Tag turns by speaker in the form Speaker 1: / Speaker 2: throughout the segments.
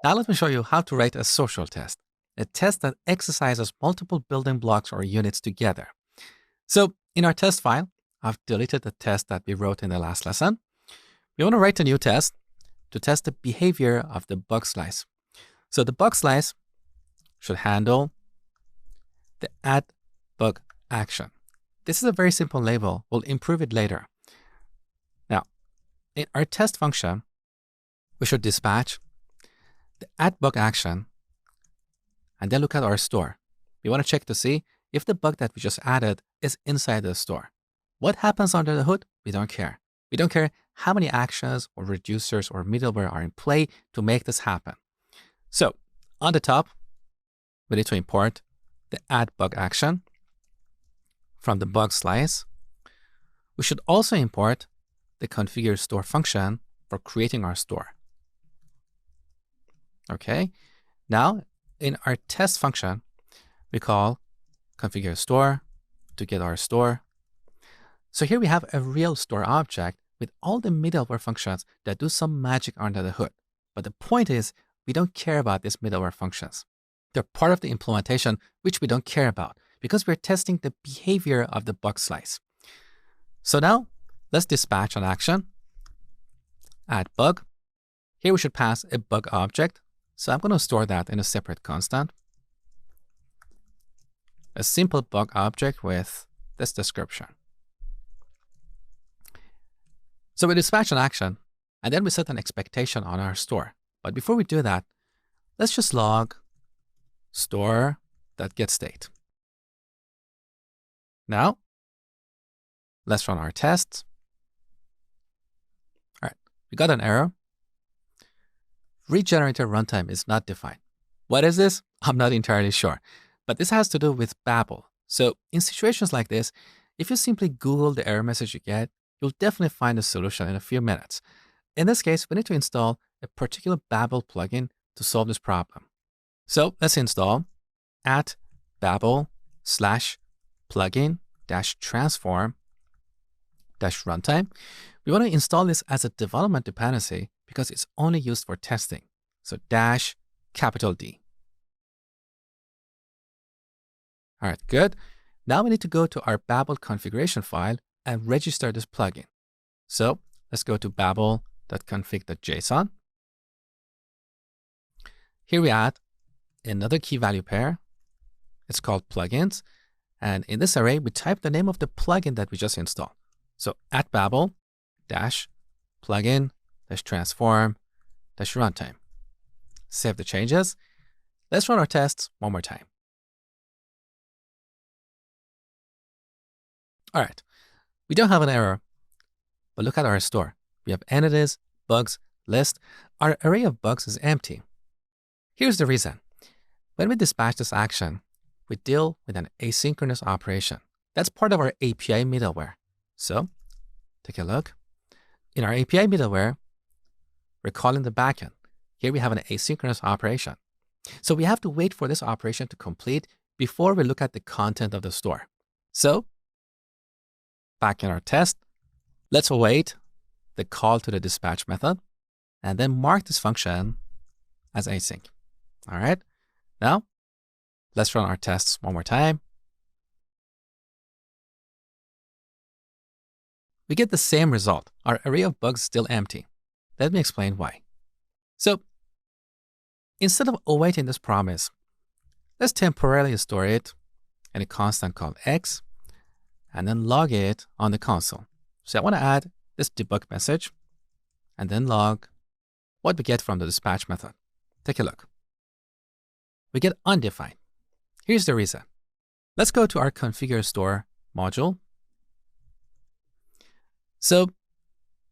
Speaker 1: Now let me show you how to write a social test, a test that exercises multiple building blocks or units together. So in our test file, I've deleted the test that we wrote in the last lesson. We want to write a new test to test the behavior of the bug slice. So the bug slice should handle the add bug action. This is a very simple label. We'll improve it later. Now, in our test function, we should dispatch the add bug action and then look at our store. We want to check to see if the bug that we just added is inside the store. What happens under the hood? We don't care. We don't care how many actions or reducers or middleware are in play to make this happen. So on the top, we need to import the add bug action from the bug slice. We should also import the configure store function for creating our store. Okay, now in our test function, we call configure store to get our store. So here we have a real store object with all the middleware functions that do some magic under the hood. But the point is, we don't care about these middleware functions. They're part of the implementation, which we don't care about because we're testing the behavior of the bug slice. So now let's dispatch an action, add bug. Here we should pass a bug object. So I'm going to store that in a separate constant. A simple bug object with this description. So we dispatch an action, and then we set an expectation on our store. But before we do that, let's just log store.getState. Now, let's run our tests. All right, we got an error. Regenerator runtime is not defined. What is this? I'm not entirely sure, but this has to do with Babel. So in situations like this, if you simply Google the error message you get, you'll definitely find a solution in a few minutes. In this case, we need to install a particular Babel plugin to solve this problem. So let's install @babel/plugin-transform-runtime. We want to install this as a development dependency because it's only used for testing. So -D. All right, good. Now we need to go to our Babel configuration file and register this plugin. So let's go to babel.config.json. Here we add another key value pair. It's called plugins. And in this array, we type the name of the plugin that we just installed. So @babel-plugin-transform-runtime. Save the changes. Let's run our tests one more time. All right, we don't have an error, but look at our store. We have entities, bugs, list. Our array of bugs is empty. Here's the reason. When we dispatch this action, we deal with an asynchronous operation. That's part of our API middleware. So take a look. In our API middleware, we're calling the backend. Here we have an asynchronous operation. So we have to wait for this operation to complete before we look at the content of the store. So back in our test, let's await the call to the dispatch method and then mark this function as async. All right. Now let's run our tests one more time. We get the same result. Our array of bugs is still empty. Let me explain why. So instead of awaiting this promise, let's temporarily store it in a constant called x and then log it on the console. So I want to add this debug message and then log what we get from the dispatch method. Take a look. We get undefined. Here's the reason. Let's go to our configure store module. So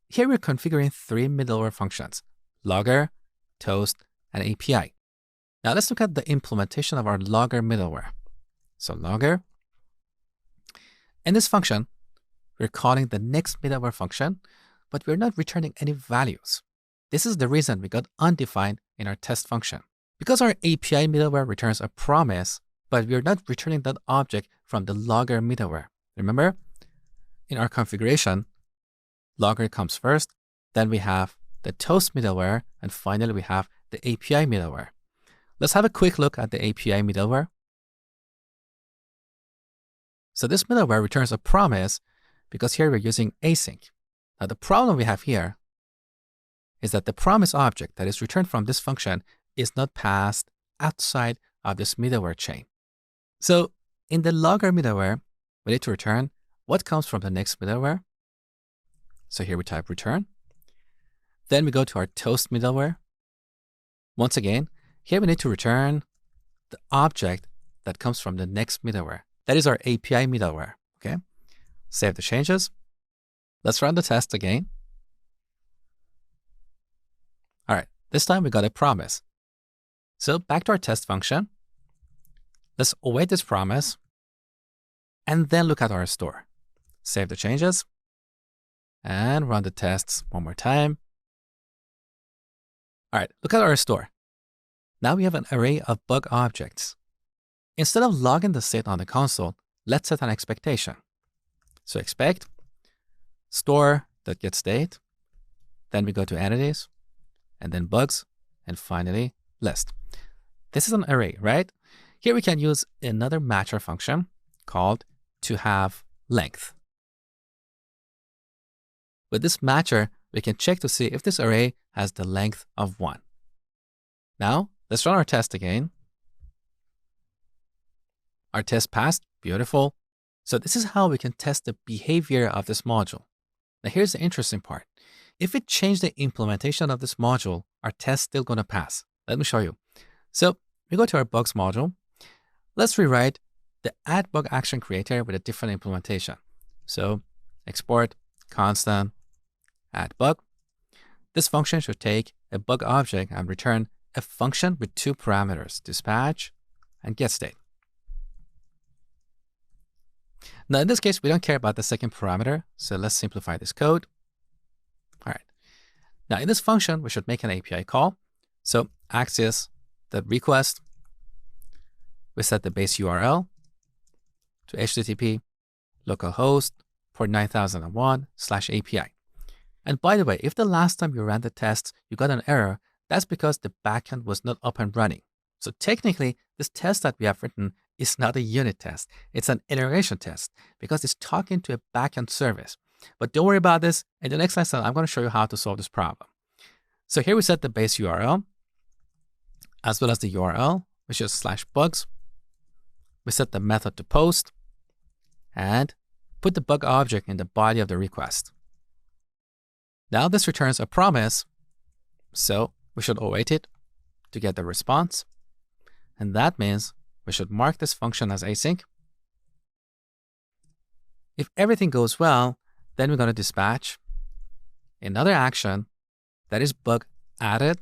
Speaker 1: here we're configuring 3 middleware functions: logger, toast, and API. Now let's look at the implementation of our logger middleware. So logger. In this function, we're calling the next middleware function, but we're not returning any values. This is the reason we got undefined in our test function. Because our API middleware returns a promise, but we're not returning that object from the logger middleware. Remember, in our configuration, logger comes first, then we have the toast middleware, and finally we have the API middleware. Let's have a quick look at the API middleware. So this middleware returns a promise because here we're using async. Now the problem we have here is that the promise object that is returned from this function is not passed outside of this middleware chain. So in the logger middleware, we need to return what comes from the next middleware. So here we type return. Then we go to our toast middleware. Once again, here we need to return the object that comes from the next middleware. That is our API middleware, okay? Save the changes. Let's run the test again. All right, this time we got a promise. So back to our test function. Let's await this promise and then look at our store. Save the changes and run the tests one more time. All right, look at our store. Now we have an array of bug objects. Instead of logging the state on the console, let's set an expectation. So expect store.getState, then we go to entities, and then bugs, and finally list. This is an array, right? Here we can use another matcher function called toHaveLength. With this matcher, we can check to see if this array has the length of 1. Now, let's run our test again. Our test passed, beautiful. So this is how we can test the behavior of this module. Now here's the interesting part. If we change the implementation of this module, our test's still gonna pass. Let me show you. So we go to our bugs module. Let's rewrite the add bug action creator with a different implementation. So export constant add bug. This function should take a bug object and return a function with 2 parameters, dispatch and getState. Now in this case, we don't care about the second parameter, so let's simplify this code. All right. Now in this function, we should make an API call. So access the request. We set the base URL to HTTP localhost port 9001/API. And by the way, if the last time you ran the tests, you got an error, that's because the backend was not up and running. So technically, this test that we have written is not a unit test. It's an integration test because it's talking to a backend service. But don't worry about this. In the next lesson, I'm going to show you how to solve this problem. So here we set the base URL as well as the URL, which is /bugs. We set the method to post and put the bug object in the body of the request. Now this returns a promise, so we should await it to get the response. And that means we should mark this function as async. If everything goes well, then we're going to dispatch another action that is bug added.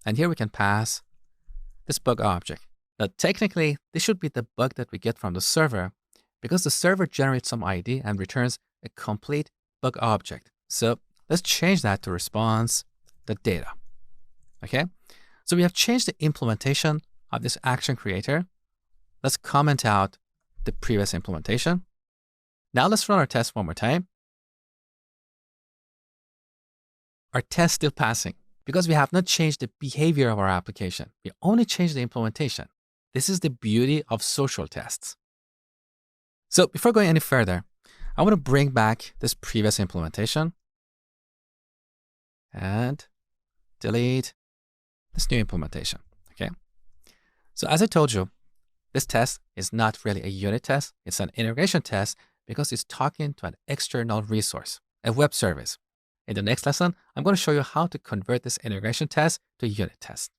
Speaker 1: And here we can pass this bug object. Now, technically, this should be the bug that we get from the server because the server generates some ID and returns a complete bug object. So let's change that to response.data. Okay, so we have changed the implementation of this action creator. Let's comment out the previous implementation. Now let's run our test one more time. Our test still passing because we have not changed the behavior of our application. We only changed the implementation. This is the beauty of social tests. So before going any further, I want to bring back this previous implementation and delete this new implementation, okay? So as I told you, this test is not really a unit test. It's an integration test because it's talking to an external resource, a web service. In the next lesson, I'm going to show you how to convert this integration test to a unit test.